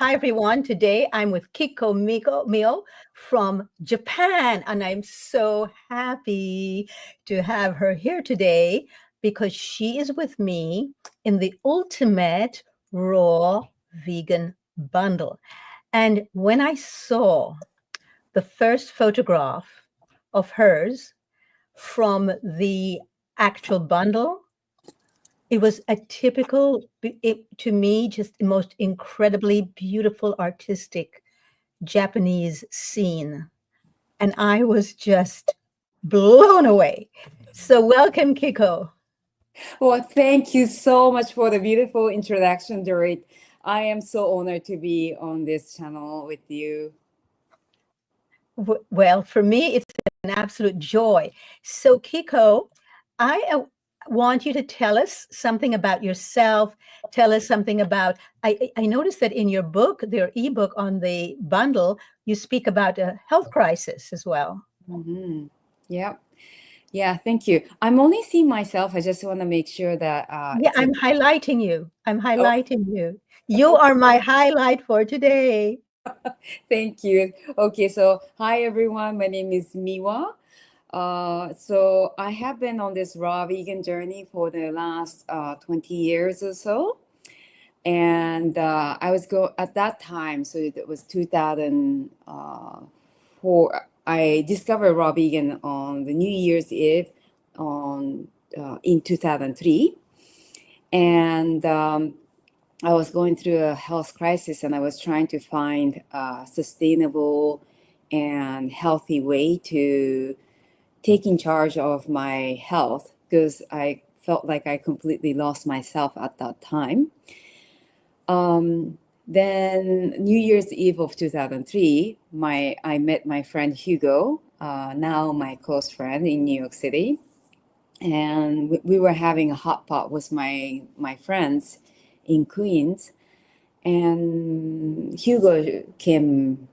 Hi, everyone. Today I'm with Kiko Mio from Japan, and I'm so happy to have her here today because she is with me in the ultimate raw vegan bundle. And when I saw the first photograph of hers from the actual bundle, it was a typical, to me, just the most incredibly beautiful, artistic Japanese scene. And I was just blown away. So welcome, Kiko. Well, thank you so much for the beautiful introduction, Dorit. I am so honored to be on this channel with you. Well, for me, it's an absolute joy. So, Kiko, I want you to tell us something about yourself. Tell us something about. I noticed that in your book, their ebook on the bundle, you speak about a health crisis as well. Mm-hmm. Yeah. Yeah, thank you. I'm only seeing myself. I just want to make sure that Yeah, it's I'm okay. highlighting you. I'm Oh, highlighting you. You are my highlight for today. thank you. Okay, so hi everyone. My name is Miwa. So I have been on this raw vegan journey for the last 20 years or so. And I was at that time, so it was 2004. I discovered raw vegan on the New Year's Eve on in 2003, and I was going through a health crisis, and I was trying to find a sustainable and healthy way to taking charge of my health because I felt like I completely lost myself at that time. Then New Year's Eve of 2003, I met my friend Hugo, now my close friend in New York City, and we were having a hot pot with my friends in Queens, and Hugo came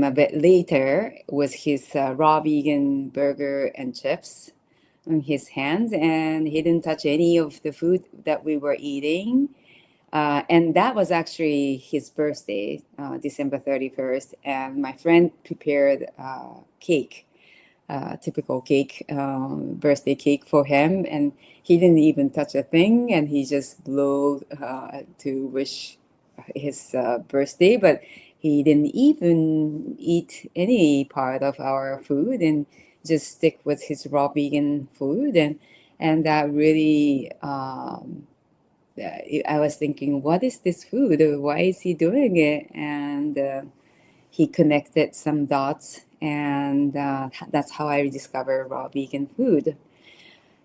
a bit later with his raw vegan burger and chips in his hands, and he didn't touch any of the food that we were eating. And that was actually his birthday, December 31st. And my friend prepared cake, typical cake, birthday cake for him. And he didn't even touch a thing. And he just blew to wish his birthday. But he didn't even eat any part of our food and just stick with his raw vegan food. And that really... I was thinking, what is this food? Why is he doing it? And he connected some dots, and that's how I discovered raw vegan food.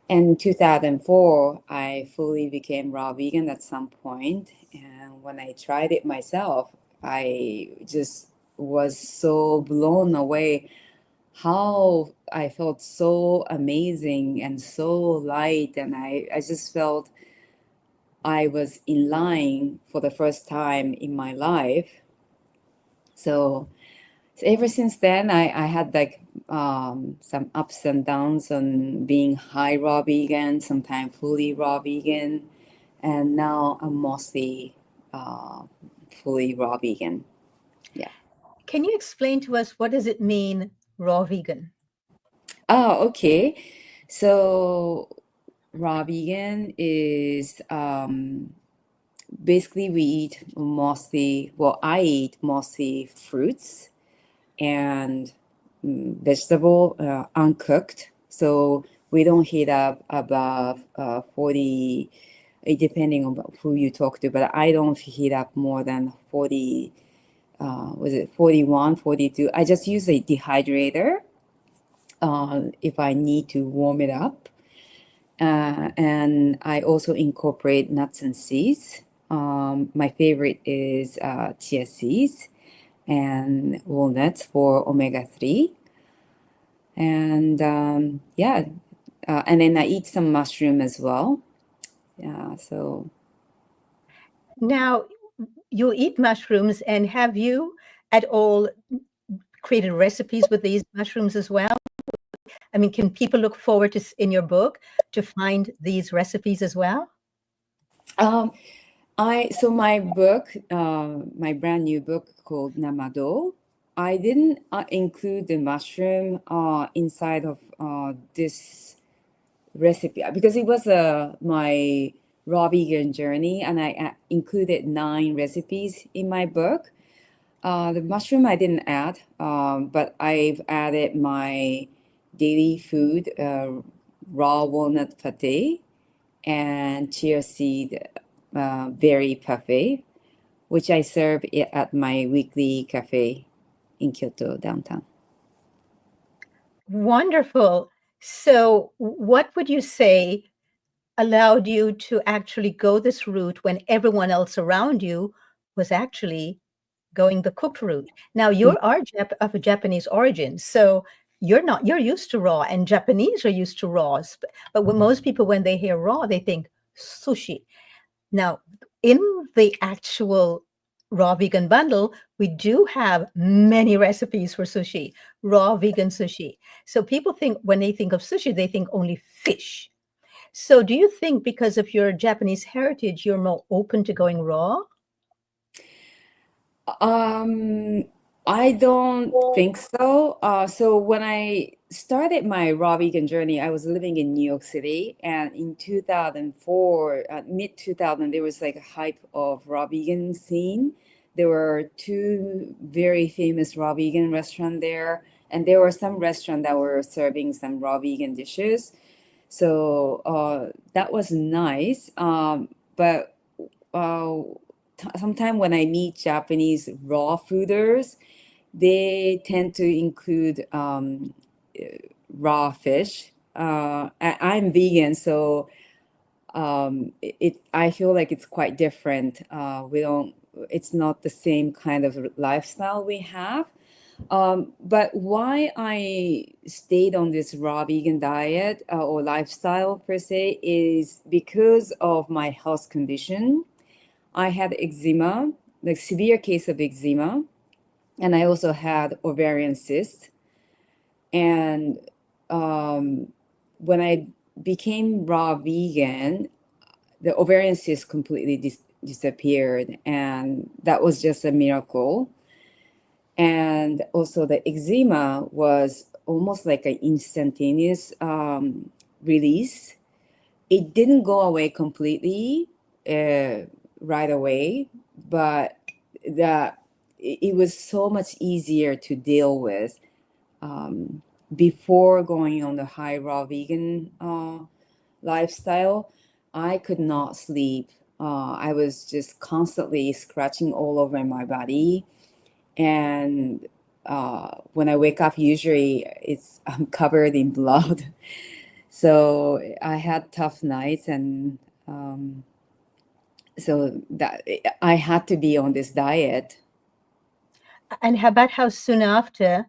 In 2004, I fully became raw vegan at some point, and when I tried it myself, I just was so blown away how I felt so amazing and so light, and I just felt I was in line for the first time in my life. So ever since then, I had like some ups and downs on being high raw vegan, sometimes fully raw vegan, and now I'm mostly uh, fully raw vegan. Yeah. Can you explain to us what does it mean, raw vegan? Oh, okay. So raw vegan is basically we eat mostly, well, I eat mostly fruits and vegetable uncooked. So we don't heat up above 40, depending on who you talk to, but I don't heat up more than 40, was it 41, 42? I just use a dehydrator if I need to warm it up. And I also incorporate nuts and seeds. My favorite is chia seeds and walnuts for omega-3. And yeah, and then I eat some mushroom as well. Yeah, so. Now, you eat mushrooms, and have you at all created recipes with these mushrooms as well? I mean, can people look forward to in your book to find these recipes as well? Um, So my book, my brand new book called Namadō, I didn't include the mushroom inside of this recipe because it was my raw vegan journey, and I included 9 recipes in my book. The mushroom I didn't add, but I've added my daily food, raw walnut pate and chia seed berry parfait, which I serve at my weekly cafe in Kyoto downtown. Wonderful. So, what would you say allowed you to actually go this route when everyone else around you was actually going the cooked route? Now, you are of a Japanese origin, so you're used to raw, and Japanese are used to raw. But when most people, when they hear raw, they think sushi. Now, in the actual raw vegan bundle, we do have many recipes for sushi, raw vegan sushi. So people think when they think of sushi, they think only fish. So do you think because of your Japanese heritage, you're more open to going raw? Um, I don't think so. So when I started my raw vegan journey, I was living in New York City, and in 2004, mid 2000, there was like a hype of raw vegan scene. There were 2 very famous raw vegan restaurants there, and there were some restaurants that were serving some raw vegan dishes. So that was nice. But uh, sometimes when I meet Japanese raw fooders, they tend to include raw fish. I'm vegan, so I feel like it's quite different. We don't. It's not the same kind of lifestyle we have. But why I stayed on this raw vegan diet or lifestyle per se is because of my health condition. I had eczema, like severe case of eczema, and I also had ovarian cyst. And when I became raw vegan, the ovarian cyst completely disappeared, and that was just a miracle. And also, the eczema was almost like an instantaneous release. It didn't go away completely right away, but that it was so much easier to deal with before going on the high raw vegan lifestyle. I could not sleep. I was just constantly scratching all over my body, and when I wake up, usually I'm covered in blood. So I had tough nights, and so that I had to be on this diet. And how about how soon after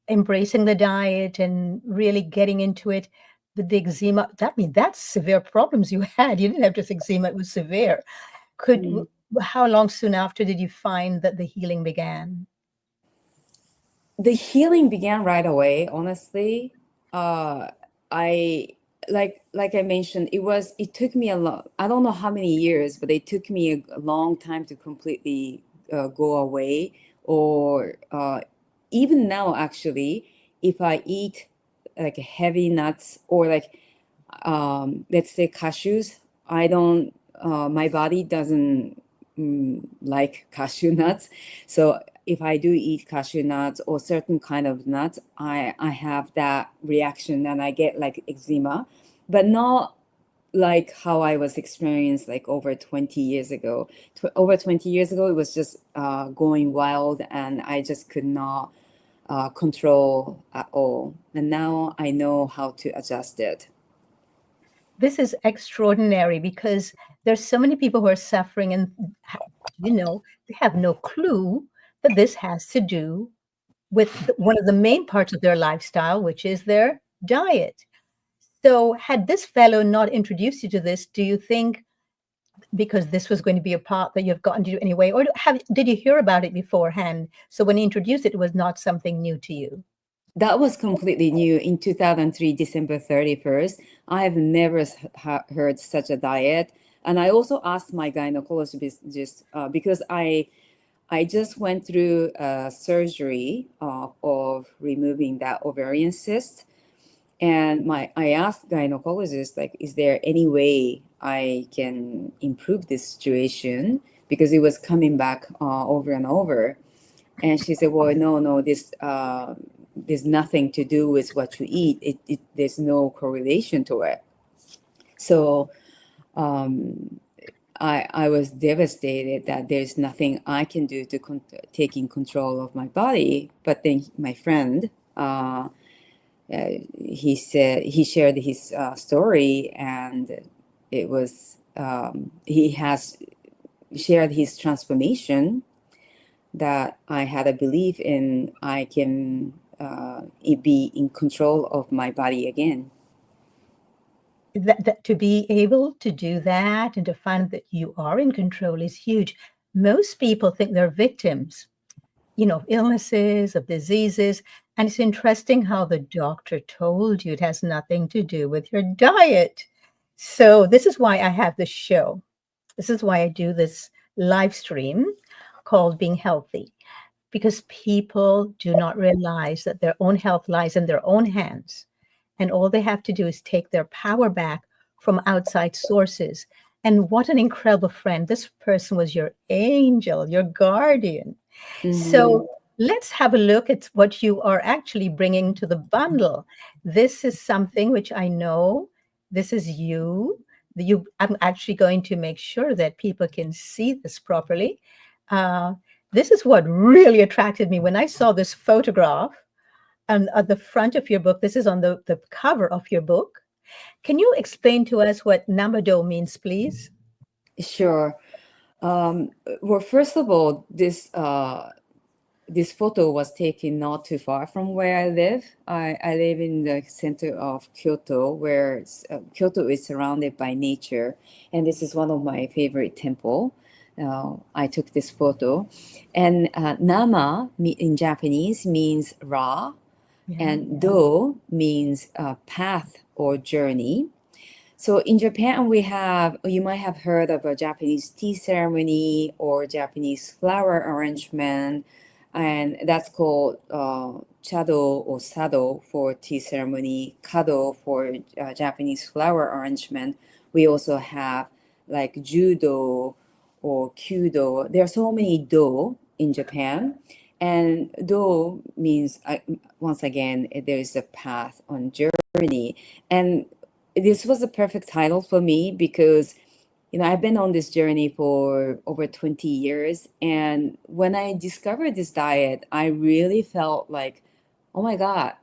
embracing the diet and really getting into it with the eczema, that's severe problems you had. You didn't have just eczema, it was severe. Mm. How long soon after did you find that the healing began? The healing began right away, honestly. I like I mentioned, it took me a lot. I don't know how many years, but it took me a long time to completely go away. Or even now, actually, if I eat like heavy nuts or like let's say cashews, I don't. My body doesn't like cashew nuts, so if I do eat cashew nuts or certain kind of nuts, I have that reaction and I get like eczema, but not like how I was experienced like over 20 years ago. Over 20 years ago, it was just going wild, and I just could not control at all. And now I know how to adjust it. This is extraordinary because there's so many people who are suffering and they have no clue that this has to do with one of the main parts of their lifestyle, which is their diet. So had this fellow not introduced you to this, do you think because this was going to be a part that you've gotten to do anyway, or did you hear about it beforehand? So when he introduced it, it was not something new to you. That was completely new in 2003, December 31st. I have never heard such a diet. And I also asked my gynecologist because I just went through a surgery of removing that ovarian cyst, and I asked gynecologist, like, is there any way I can improve this situation, because it was coming back over and over. And she said, well, no, this there's nothing to do with what you eat. There's no correlation to it. So um, I was devastated that there's nothing I can do to taking control of my body. But then my friend, he said, he shared his story, and it was he has shared his transformation, that I had a belief in I can be in control of my body again. That to be able to do that and to find that you are in control is huge. Most people think they're victims, of illnesses, of diseases. And it's interesting how the doctor told you it has nothing to do with your diet. So this is why I have this show. This is why I do this live stream called Being Healthy, because people do not realize that their own health lies in their own hands. And all they have to do is take their power back from outside sources. And what an incredible friend. This person was your angel, your guardian. Mm-hmm. So let's have a look at what you are actually bringing to the bundle. This is something which I know this is you. I'm actually going to make sure that people can see this properly. This is what really attracted me when I saw this photograph and at the front of your book. This is on the cover of your book. Can you explain to us what Namadō means, please? Sure. Well, first of all, this photo was taken not too far from where I live. I live in the center of Kyoto, where Kyoto is surrounded by nature, and this is one of my favorite temple. I took this photo, and Nama in Japanese means raw, and Do means path or journey. So in Japan, you might have heard of a Japanese tea ceremony or Japanese flower arrangement, and that's called chado or sado for tea ceremony, kado for Japanese flower arrangement. We also have like judo or kyudo. There are so many do in Japan. And do means, once again, there is a path on journey. And this was a perfect title for me because, I've been on this journey for over 20 years. And when I discovered this diet, I really felt like, oh my God,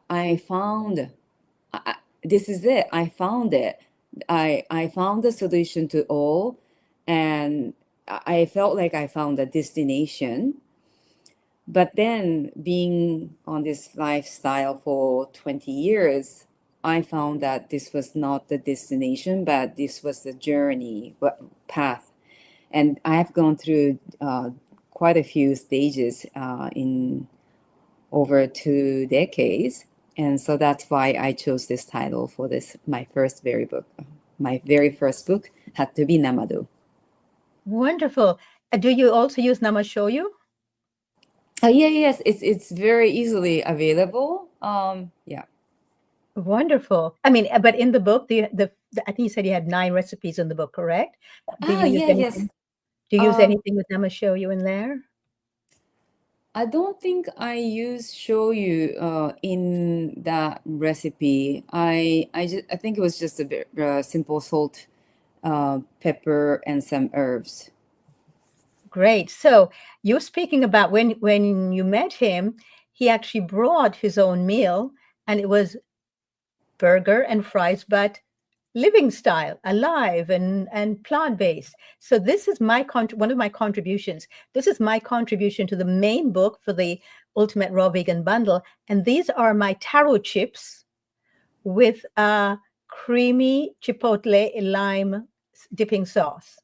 this is it. I found it. I found the solution to all. And I felt like I found a destination. But then being on this lifestyle for 20 years, I found that this was not the destination, but this was the journey, path. And I have gone through quite a few stages in over 2 decades. And so that's why I chose this title for my very first book had to be Namadō. Wonderful. Do you also use Namashoyu? Yes, it's very easily available. Yeah. Wonderful. I mean, but in the book, I think you said you had 9 recipes in the book, correct? Do you use Yes. anything? Do you use anything with Namashoyu in there? I don't think I use shoyu in that recipe. I think it was just a bit simple salt, pepper, and some herbs. Great. So you're speaking about when you met him, he actually brought his own meal, and it was burger and fries, but living style, alive and plant-based. So this is one of my contributions. This is my contribution to the main book for the Ultimate Raw Vegan Bundle. And these are my taro chips with a creamy chipotle lime dipping sauce.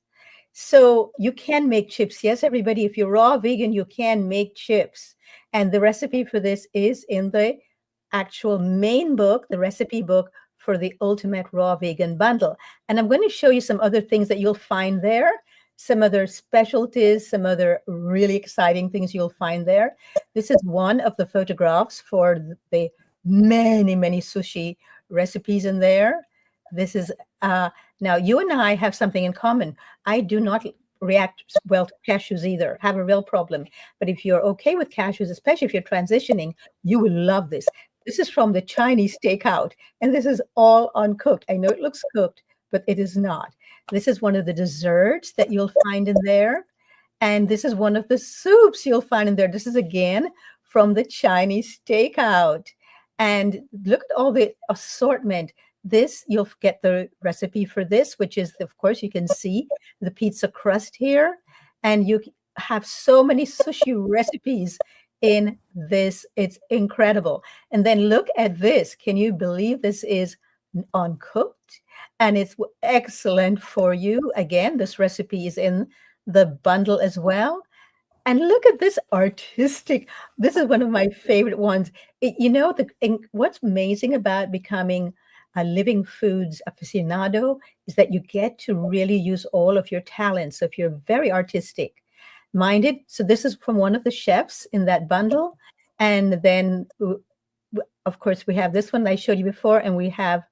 So you can make chips. Yes, everybody, if you're raw vegan, you can make chips. And the recipe for this is in the actual main book, the recipe book for the ultimate raw vegan bundle. And I'm going to show you some other things that you'll find there, some other specialties, some other really exciting things you'll find there. This is one of the photographs for the many, many sushi recipes in there. This is now you and I have something in common. I do not react well to cashews either, have a real problem. But if you're okay with cashews, especially if you're transitioning, you will love this. This is from the Chinese takeout, and this is all uncooked. I know it looks cooked, but it is not. This is one of the desserts that you'll find in there. And this is one of the soups you'll find in there. This is again from the Chinese takeout. And look at all the assortment. This, you'll get the recipe for this, which is, of course, you can see the pizza crust here. And you have so many sushi recipes in this. It's incredible. And then look at this. Can you believe this is uncooked? And it's excellent for you. Again, this recipe is in the bundle as well. And look at this artistic. This is one of my favorite ones. What's amazing about becoming a living foods aficionado is that you get to really use all of your talents if you're very artistic minded. So this is from one of the chefs in that bundle. And then, of course, we have this one I showed you before, and we have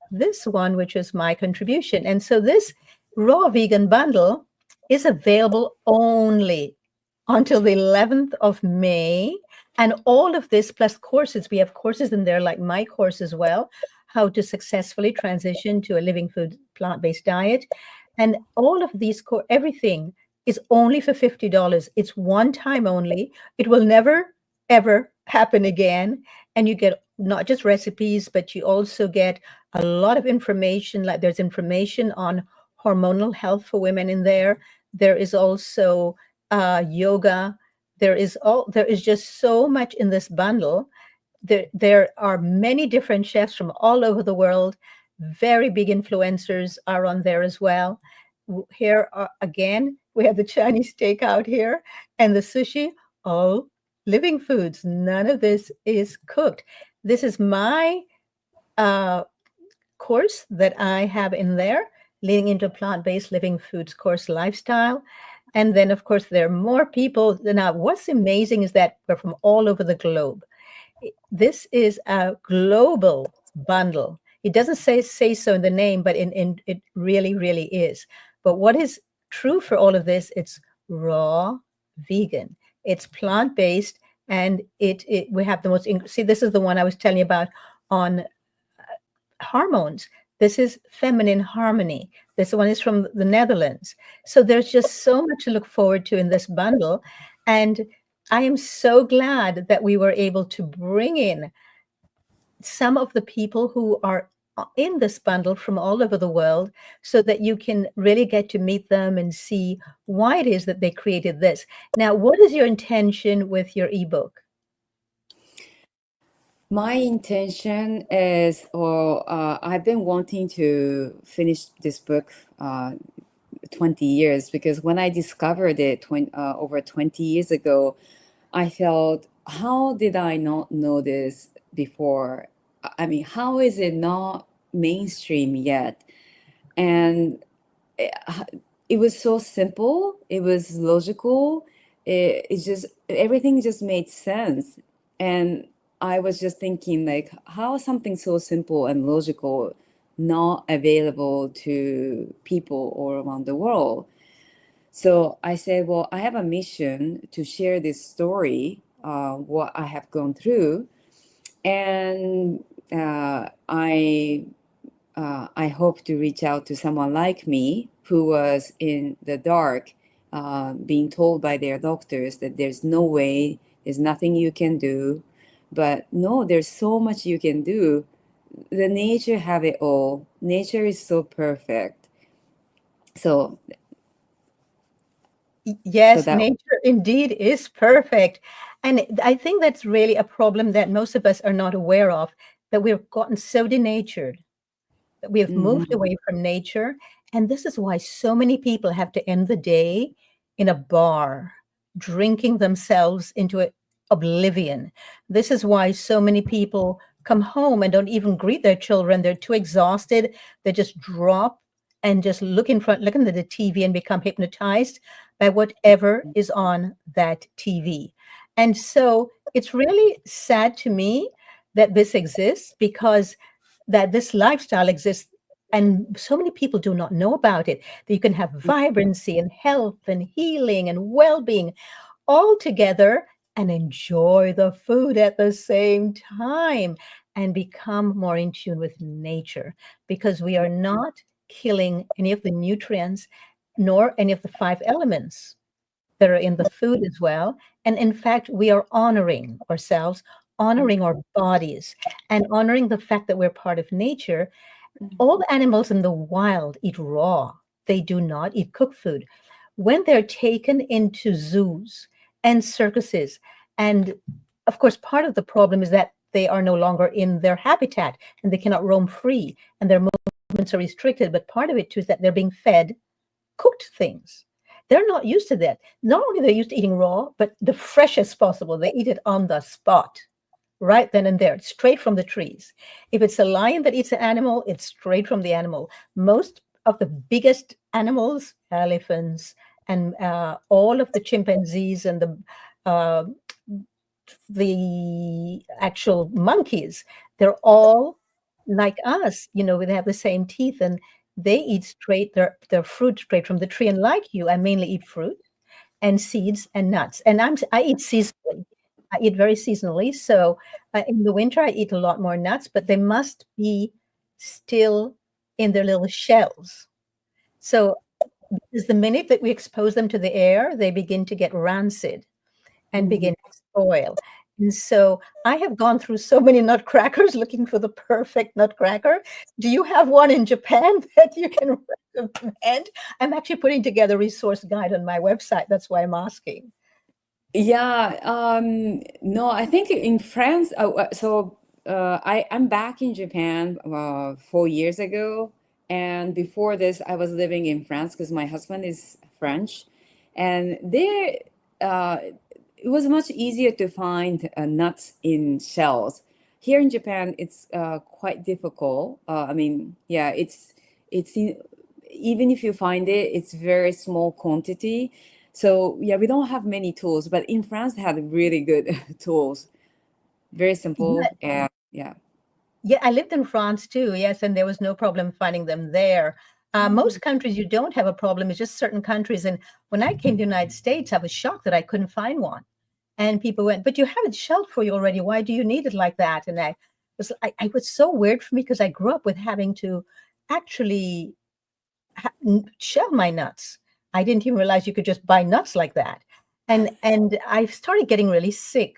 this one, which is my contribution. And so this raw vegan bundle is available only until the 11th of May. And all of this plus courses, we have courses in there like my course as well, how to successfully transition to a living food plant-based diet. And all of these, everything is only for $50. It's one time only. It will never, ever happen again. And you get not just recipes, but you also get a lot of information. Like there's information on hormonal health for women in there. There is also yoga. There is just so much in this bundle. There are many different chefs from all over the world. Very big influencers are on there as well. Here again, we have the Chinese takeout here and the sushi, all living foods. None of this is cooked. This is my course that I have in there, leading into plant-based living foods course lifestyle. And then, of course, there are more people. Now, what's amazing is that we're from all over the globe. This is a global bundle. It doesn't say so in the name, but it really, really is. But what is true for all of this, it's raw vegan. It's plant-based, and we have the most, see, this is the one I was telling you about on hormones. This is feminine harmony. This one is from the Netherlands. So there's just so much to look forward to in this bundle. And I am so glad that we were able to bring in some of the people who are in this bundle from all over the world so that you can really get to meet them and see why it is that they created this. Now, what is your intention with your ebook? My intention is, I've been wanting to finish this book 20 years, because when I discovered it over 20 years ago, I felt, how did I not know this before? I mean, how is it not mainstream yet? And it was so simple. It was logical. It just, everything just made sense. And I was just thinking, like, how is something so simple and logical not available to people all around the world? So I said, well, I have a mission to share this story, what I have gone through. And I hope to reach out to someone like me who was in the dark, being told by their doctors that there's no way, there's nothing you can do. But no, there's so much you can do. The nature have it all. Nature is so perfect. So yes, nature indeed is perfect. And I think that's really a problem that most of us are not aware of, that we've gotten so denatured, that we have moved away from nature. And this is why so many people have to end the day in a bar, drinking themselves into oblivion. This is why so many people come home and don't even greet their children. They're too exhausted. They just drop and just looking at the TV and become hypnotized by whatever is on that TV. And so it's really sad to me that this exists, because that this lifestyle exists and so many people do not know about it, that you can have vibrancy and health and healing and well-being all together and enjoy the food at the same time and become more in tune with nature, because we are not killing any of the nutrients nor any of the five elements that are in the food as well. And in fact, we are honoring ourselves, honoring our bodies, and honoring the fact that we're part of nature. All animals in the wild eat raw. They do not eat cooked food. When they're taken into zoos and circuses, and of course, part of the problem is that they are no longer in their habitat and they cannot roam free and their movements are restricted. But part of it too is that they're being fed cooked things. They're not used to that. Not only are they used to eating raw, but the freshest possible. They eat it on the spot, right then and there, straight from the trees. If it's a lion that eats an animal, it's straight from the animal. Most of the biggest animals, elephants, and all of the chimpanzees and uh, the actual monkeys, they're all like us. They have the same teeth, and they eat straight their fruit straight from the tree. And like you, I mainly eat fruit and seeds and nuts. And I eat seasonally. I eat very seasonally. So in the winter, I eat a lot more nuts, but they must be still in their little shells. So because the minute that we expose them to the air, they begin to get rancid and begin to spoil. And so I have gone through so many nutcrackers looking for the perfect nutcracker. Do you have one in Japan that you can recommend? I'm actually putting together a resource guide on my website. That's why I'm asking. Yeah, no, I think in France, I'm back in Japan 4 years ago. And before this, I was living in France because my husband is French. And there, uh, it was much easier to find nuts in shells. Here in Japan, it's quite difficult. I mean, yeah, even if you find it, it's very small quantity. So yeah, we don't have many tools, but in France they had really good tools. Very Yeah, simple and yeah. yeah, I lived in France too, yes, and there was no problem finding them there. Mhm. Most countries you don't have a problem, it's just certain countries. And when I came to the United States, I was shocked that I couldn't find one. And people went, "But you have it shelled for you already. Why do you need it like that?" And I was so weird for me because I grew up with having to actually shell my nuts. I didn't even realize you could just buy nuts like that. And I started getting really sick.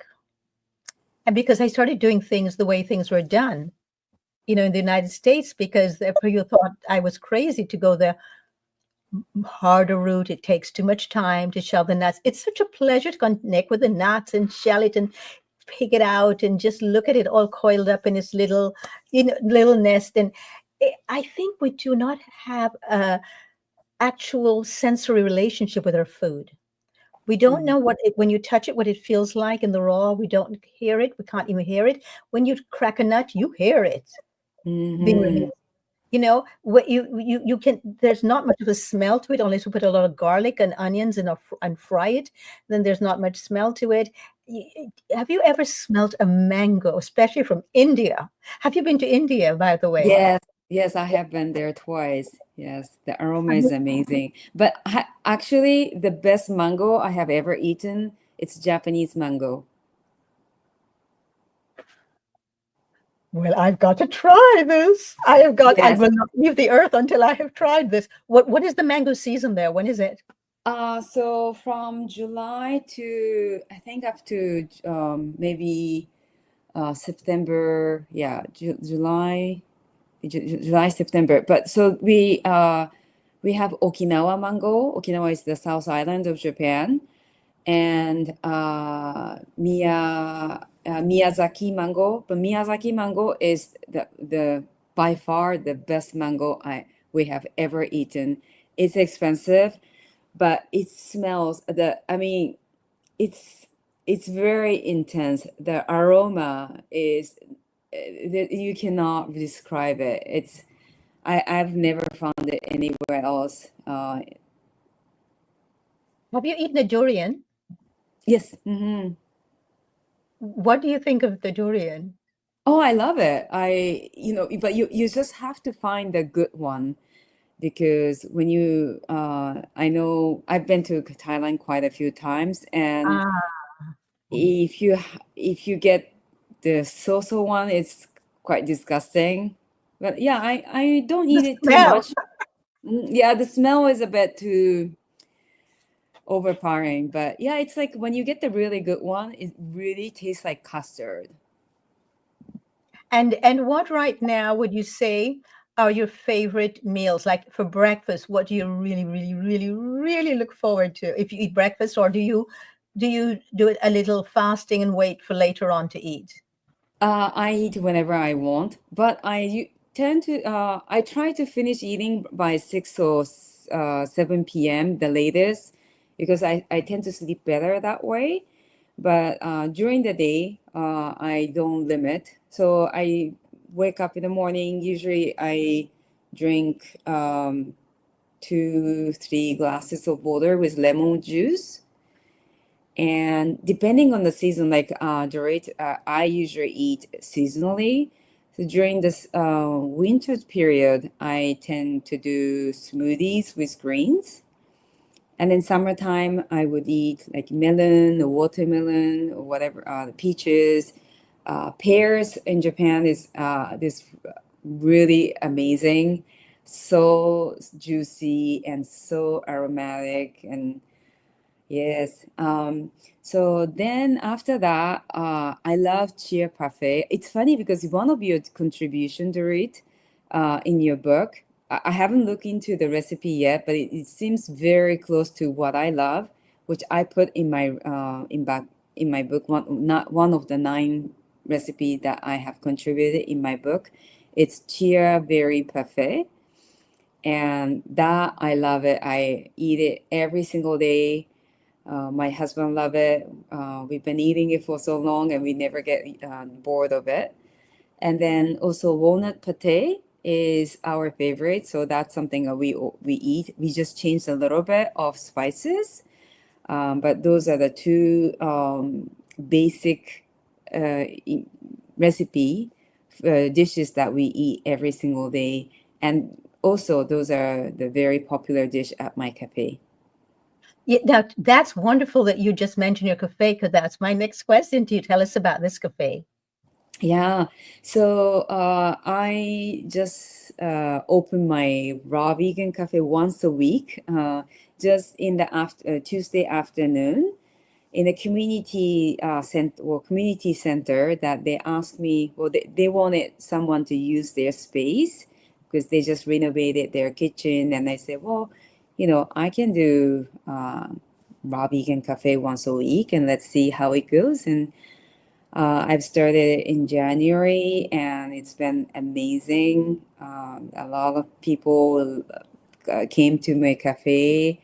And because I started doing things the way things were done, in the United States, because people thought I was crazy to go the harder route. It takes too much time to shell the nuts. It's such a pleasure to connect with the nuts and shell it and pick it out and just look at it all coiled up in its little nest. And I think we do not have a actual sensory relationship with our food. We don't know when you touch it, what it feels like in the raw. We don't hear it. We can't even hear it. When you crack a nut, you hear it being Mm-hmm. released. What you can. There's not much of a smell to it unless you put a lot of garlic and onions and fry it. Then there's not much smell to it. Have you ever smelt a mango, especially from India? Have you been to India, by the way? Yes, yes, I have been there twice. Yes, the aroma Have is you- amazing. But actually, the best mango I have ever eaten, it's Japanese mango. Well, I've got to try this. I Yes. will not leave the earth until I have tried this. What is the mango season there? When is it? So from July to I think up to maybe September, yeah, July, September. But so we have Okinawa mango. Okinawa is the South Island of Japan, and Miyazaki mango. But Miyazaki mango is the by far the best mango we have ever eaten. It's expensive, but it smells I mean, it's it's very intense. The aroma is you cannot describe it. I've never found it anywhere else. Have you eaten a durian? Yes. What do you think of the durian? Oh, I love it. But you just have to find a good one, because when I know I've been to Thailand quite a few times, and Ah, if you get the so-so one, it's quite disgusting. But yeah, I don't the eat it too smell. much. Yeah, the smell is a bit too overpowering. But yeah, it's like when you get the really good one, it really tastes like custard. And what right now would you say are your favorite meals? Like for breakfast, what do you really, really, really, really look forward to if you eat breakfast, or do you do it a little fasting and wait for later on to eat? I eat whenever I want, but I try to finish eating by 6 or 7 p.m. the latest, because I tend to sleep better that way. But during the day, I don't limit. So I wake up in the morning. Usually I drink 2, 3 glasses of water with lemon juice. And depending on the season, like Dorit, I usually eat seasonally. So during this winter period, I tend to do smoothies with greens. And in summertime, I would eat like melon or watermelon or whatever, the peaches. Pears in Japan is this really amazing, so juicy and so aromatic, and yes. So then after that, I love chia parfait. It's funny because one of your contribution to it in your book, I haven't looked into the recipe yet, but it seems very close to what I love, which I put in my in my book. Not one of the 9 recipes that I have contributed in my book. It's chia berry parfait, and that I love it. I eat it every single day. My husband love it. We've been eating it for so long, and we never get bored of it. And then also walnut pate is our favorite. So that's something that we eat. We just changed a little bit of spices, but those are the two basic recipe dishes that we eat every single day. And also, those are the very popular dish at my cafe. Yeah, now that's wonderful that you just mentioned your cafe, because that's my next question to you. Tell us about this cafe. Yeah, so I just open my raw vegan cafe once a week, just in the Tuesday afternoon, in a community center that they asked me. Well, they wanted someone to use their space because they just renovated their kitchen, and I said, well, I can do raw vegan cafe once a week, and let's see how it goes. And I've started in January, and it's been amazing. A lot of people came to my cafe,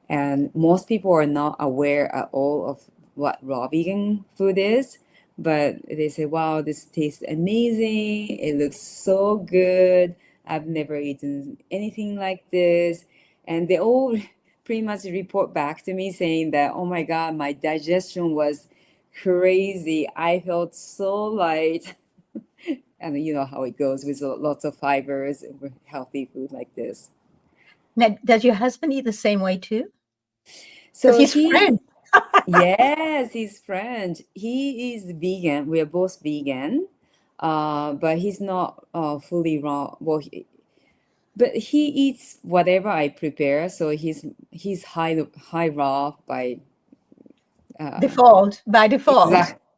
and most people are not aware at all of what raw vegan food is. But they say, wow, this tastes amazing. It looks so good. I've never eaten anything like this. And they all pretty much report back to me saying that, oh my God, my digestion was crazy. I felt so light. And you know how it goes with lots of fibers and with healthy food like this. Now, does your husband eat the same way too? Because So he's he's, French. yes, he's French. He is vegan. We are both vegan. But he's not fully raw. Well, but he eats whatever I prepare. So he's high raw by Default, by default.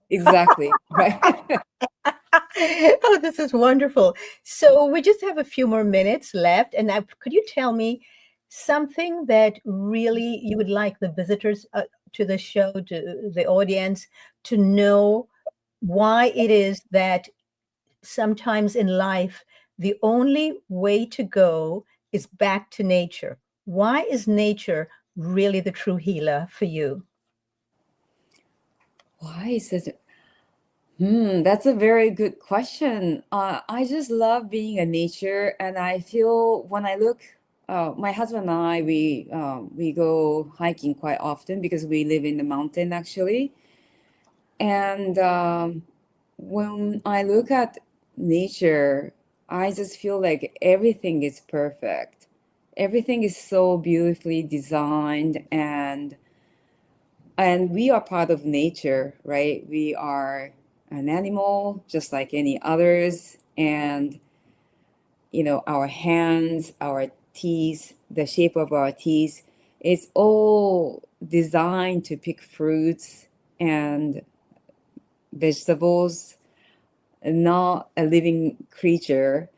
exactly right. Oh, this is wonderful. So we just have a few more minutes left. And now, could you tell me something that really you would like the visitors to the show, to the audience, to know why it is that sometimes in life, the only way to go is back to nature? Why is nature really the true healer for you? Why is it? That's a very good question. I just love being in nature, and I feel when I look, my husband and I, we go hiking quite often because we live in the mountain actually. And when I look at nature, I just feel like everything is perfect. Everything is so beautifully designed, and we are part of nature, right? We are an animal just like any others, and our hands, our teeth, the shape of our teeth, it's all designed to pick fruits and vegetables, not a living creature,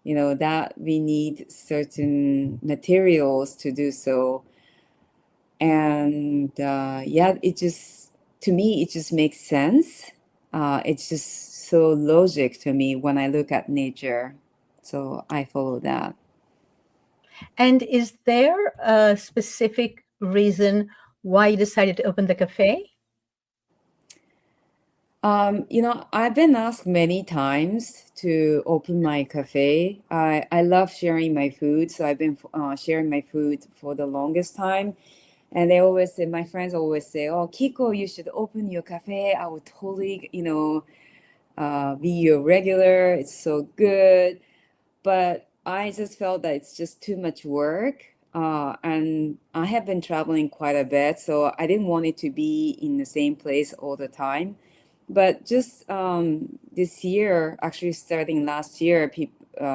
that we need certain materials to do so. And yeah, it just, to me, it just makes sense. It's just so logic to me when I look at nature. So I follow that. And is there a specific reason why you decided to open the cafe? I've been asked many times to open my cafe. I love sharing my food, so I've been sharing my food for the longest time. And they always say, my friends always say, "Oh, Kiko, you should open your cafe. I would totally, be your regular. It's so good." But I just felt that it's just too much work. And I have been traveling quite a bit, so I didn't want it to be in the same place all the time. But just this year, actually starting last year,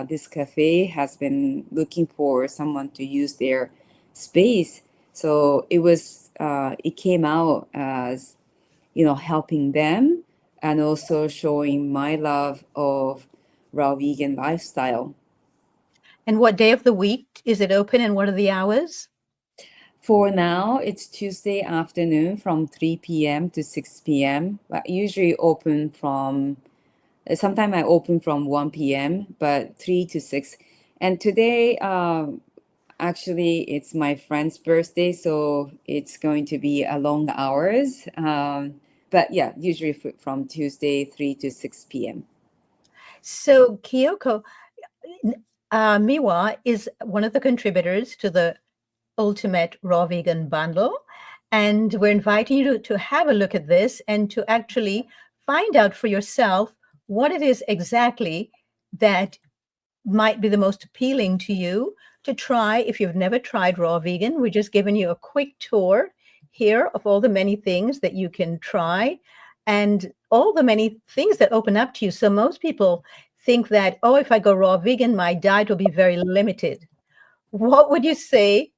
this cafe has been looking for someone to use their space. So it came out as, helping them and also showing my love of raw vegan lifestyle. And what day of the week is it open and what are the hours? For now, it's Tuesday afternoon from 3 p.m. to 6 p.m. But usually open from, sometimes I open from 1 p.m., but 3 to 6. And today, actually, it's my friend's birthday, so it's going to be a long hours. But yeah, usually from Tuesday, 3 to 6 p.m. So, Kyoko, Miwa is one of the contributors to the Ultimate Raw Vegan Bundle. And we're inviting you to have a look at this and to actually find out for yourself what it is exactly that might be the most appealing to you to try. If you've never tried raw vegan, we're just giving you a quick tour here of all the many things that you can try and all the many things that open up to you. So most people think that, oh, if I go raw vegan, my diet will be very limited. What would you say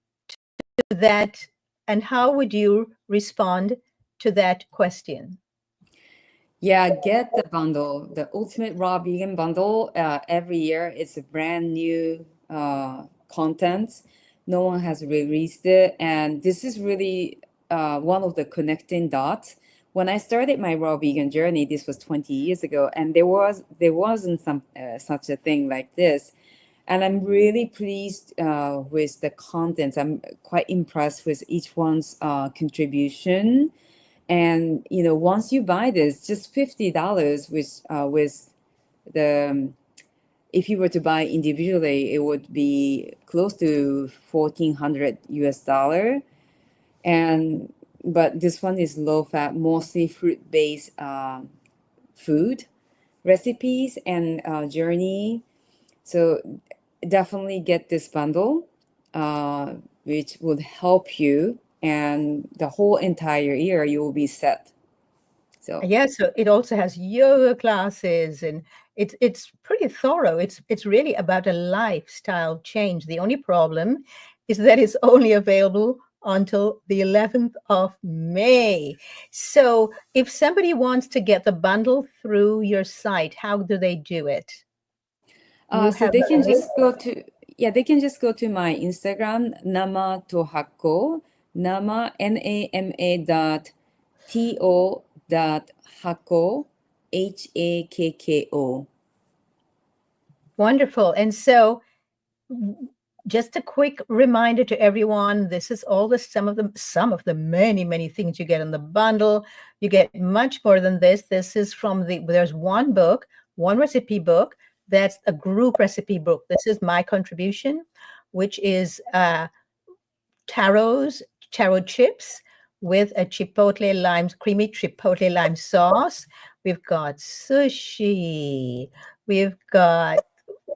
to that, and how would you respond to that question? Yeah, get the bundle, the Ultimate Raw Vegan Bundle. Every year, it's a brand new content. No one has released it, and this is really one of the connecting dots. When I started my raw vegan journey, this was 20 years ago, and there wasn't such a thing like this. And I'm really pleased with the contents. I'm quite impressed with each one's contribution. And once you buy this, just $50, which with the if you were to buy individually, it would be close to 1,400 US dollar. And but this one is low fat, mostly fruit based food recipes and journey. So definitely get this bundle, which would help you, and the whole entire year you will be set. So Yeah, so it also has yoga classes and it's pretty thorough. It's really about a lifestyle change. The only problem is that it's only available until the 11th of May. So if somebody wants to get the bundle through your site, how do they do it? You So have they a can link? just go to, yeah, they can just go to my Instagram, Namadō, Nama, Nama dot to dot hako, HAKKO. Wonderful. And so Just a quick reminder to everyone, this is all the some of the many things you get in the bundle. You get much more than this. This is there's one book, one recipe book, that's a group recipe book. This is my contribution, which is taros taro chips with a creamy chipotle lime sauce. We've got sushi. We've got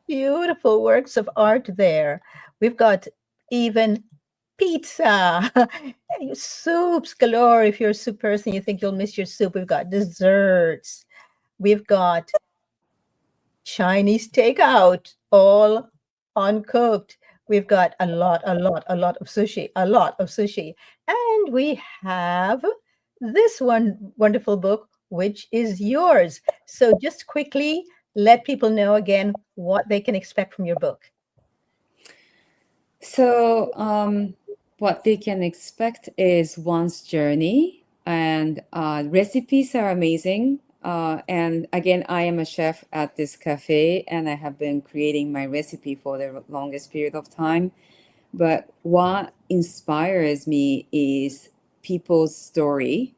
beautiful works of art there. We've got even pizza, soups galore. If you're a soup person, you think you'll miss your soup. We've got desserts. We've got Chinese takeout, all uncooked. We've got a lot of sushi, a lot of sushi. And we have this one wonderful book, which is yours. So just quickly let people know again what they can expect from your book. So, what they can expect is one's journey, and recipes are amazing. And again, I am a chef at this cafe, and I have been creating my recipe for the longest period of time. But what inspires me is people's story,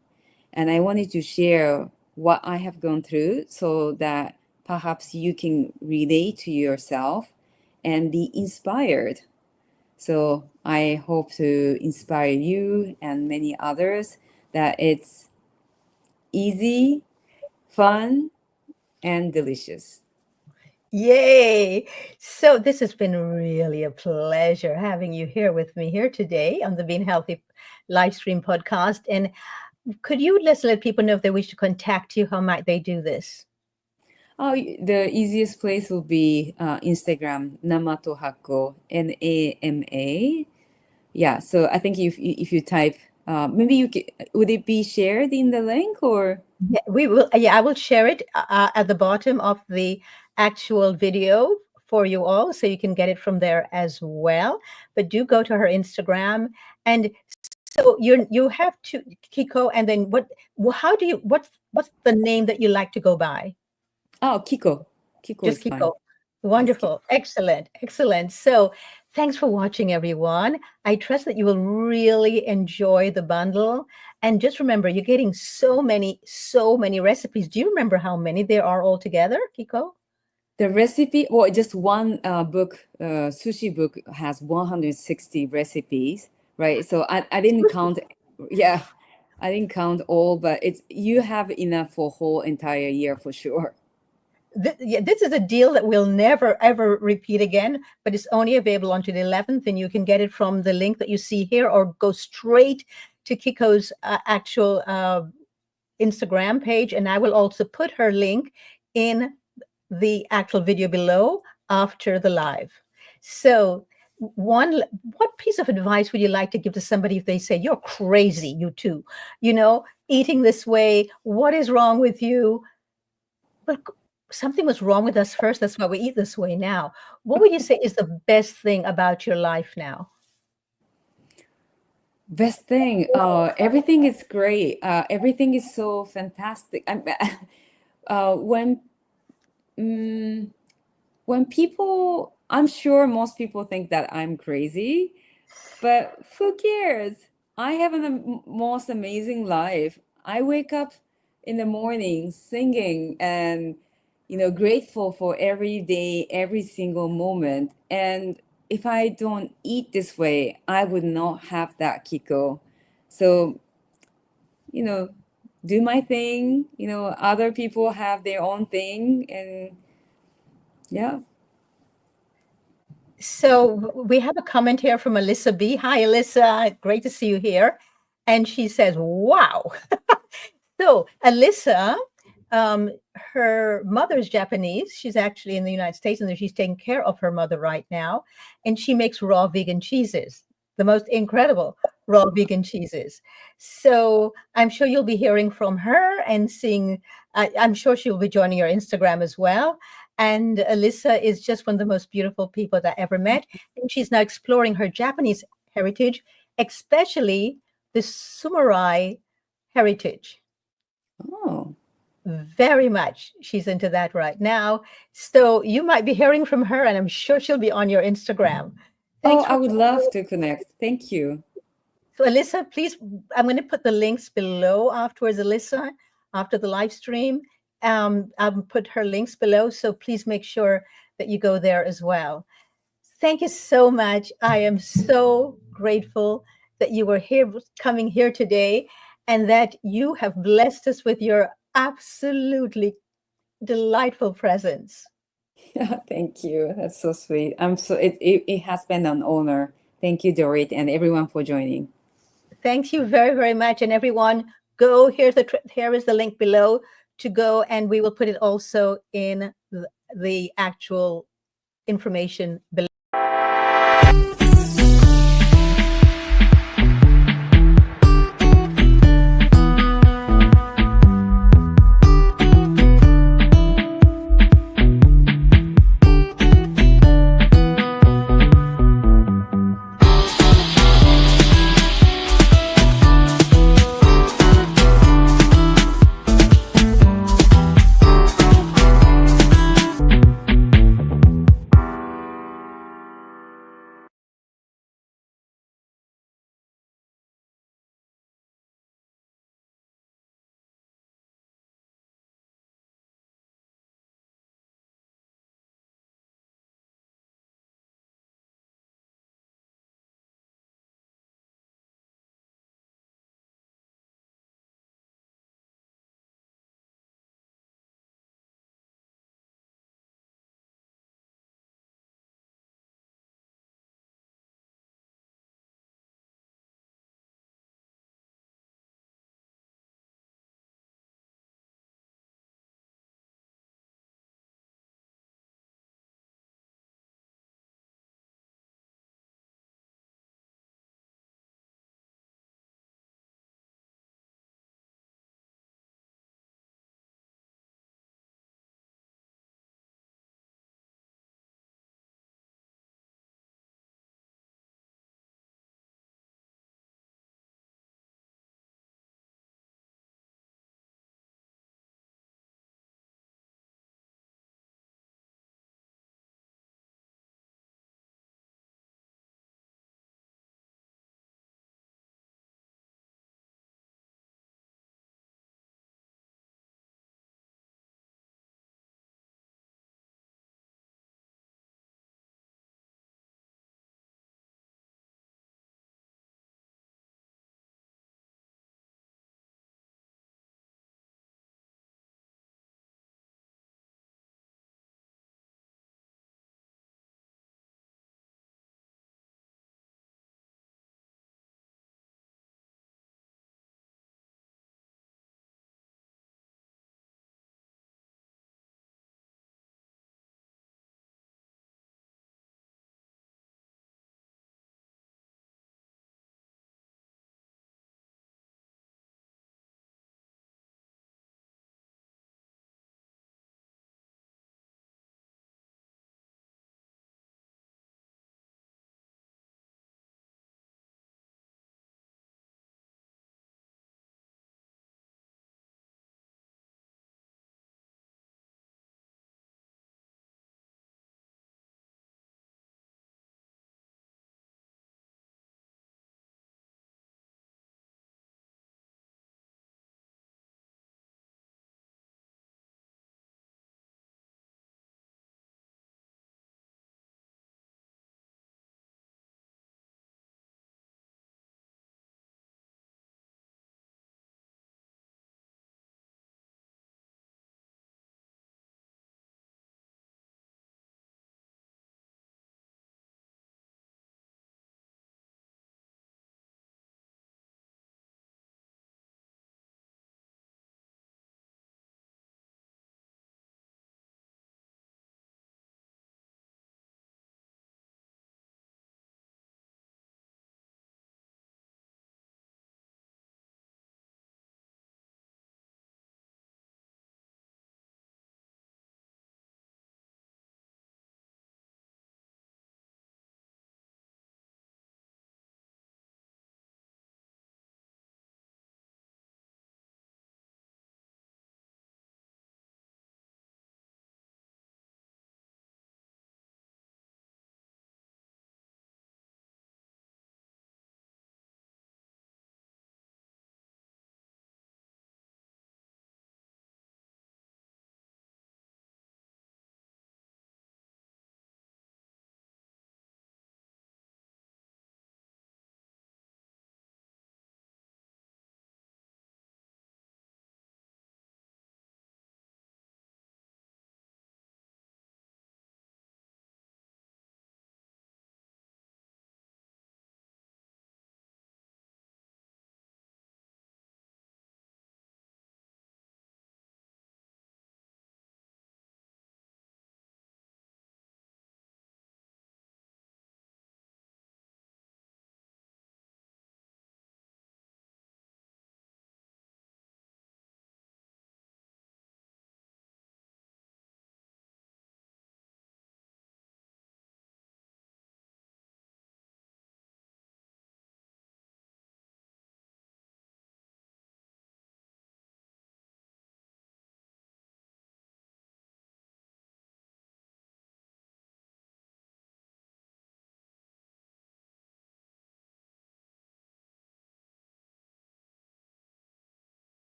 and I wanted to share what I have gone through so that perhaps you can relate to yourself and be inspired. So I hope to inspire you and many others that it's easy, fun, and delicious. Yay! So this has been really a pleasure having you here with me here today on the Being Healthy live stream podcast. And could you let people know if they wish to contact you, how might they do this? Oh, the easiest place will be Instagram, Namadō, Nama. Yeah, so I think if you type, maybe would it be shared in the link or? Yeah, we will. Yeah, I will share it at the bottom of the actual video for you all, so you can get it from there as well. But do go to her Instagram, and so you have to Kiko, and then how do you what's the name that you like to go by? Oh, Kiko. Kiko Just is fine. Kiko. Yes, Kiko. Wonderful. Excellent. Excellent. So thanks for watching, everyone. I trust that you will really enjoy the bundle. And just remember, you're getting so many recipes. Do you remember how many there are altogether, Kiko? The recipe, or just one book, sushi book has 160 recipes, right? So I didn't count, yeah, I didn't count all, but you have enough for whole entire year for sure. Yeah, this is a deal that we'll never ever repeat again, but it's only available until the 11th, and you can get it from the link that you see here, or go straight to Kiko's actual Instagram page, and I will also put her link in the actual video below after the live. So, what piece of advice would you like to give to somebody if they say you're crazy, you too, eating this way? What is wrong with you? But something was wrong with us first. That's why we eat this way now. What would you say is the best thing about your life now? Best thing, everything is great. Everything is so fantastic. When mm, when people, I'm sure most people think that I'm crazy, but who cares? I have the most amazing life. I wake up in the morning singing and grateful for every day, every single moment. And if I don't eat this way, I would not have that Kiko. So, you know, do my thing. Other people have their own thing, and yeah. So we have a comment here from Alyssa B. Hi, Alyssa. Great to see you here. And she says, wow. So Alyssa, her mother's Japanese. She's actually in the United States, and she's taking care of her mother right now. And she makes raw vegan cheeses, the most incredible raw vegan cheeses. So I'm sure you'll be hearing from her and seeing. I'm sure she'll be joining your Instagram as well. And Alyssa is just one of the most beautiful people that I ever met. And she's now exploring her Japanese heritage, especially the samurai heritage. Oh. Very much. She's into that right now. So you might be hearing from her, and I'm sure she'll be on your Instagram. Oh, Thanks I for would love to connect. Thank you. So, Alyssa, please, I'm going to put the links below afterwards, Alyssa, after the live stream. I'll put her links below. So please make sure that you go there as well. Thank you so much. I am so grateful that you were here, coming here today, and that you have blessed us with your absolutely delightful presence. Thank you. That's so sweet. It has been an honor. Thank you, Dorit, and everyone for joining. Thank you very, very much. And everyone, go. Here is the link below to go, and we will put it also in the actual information below.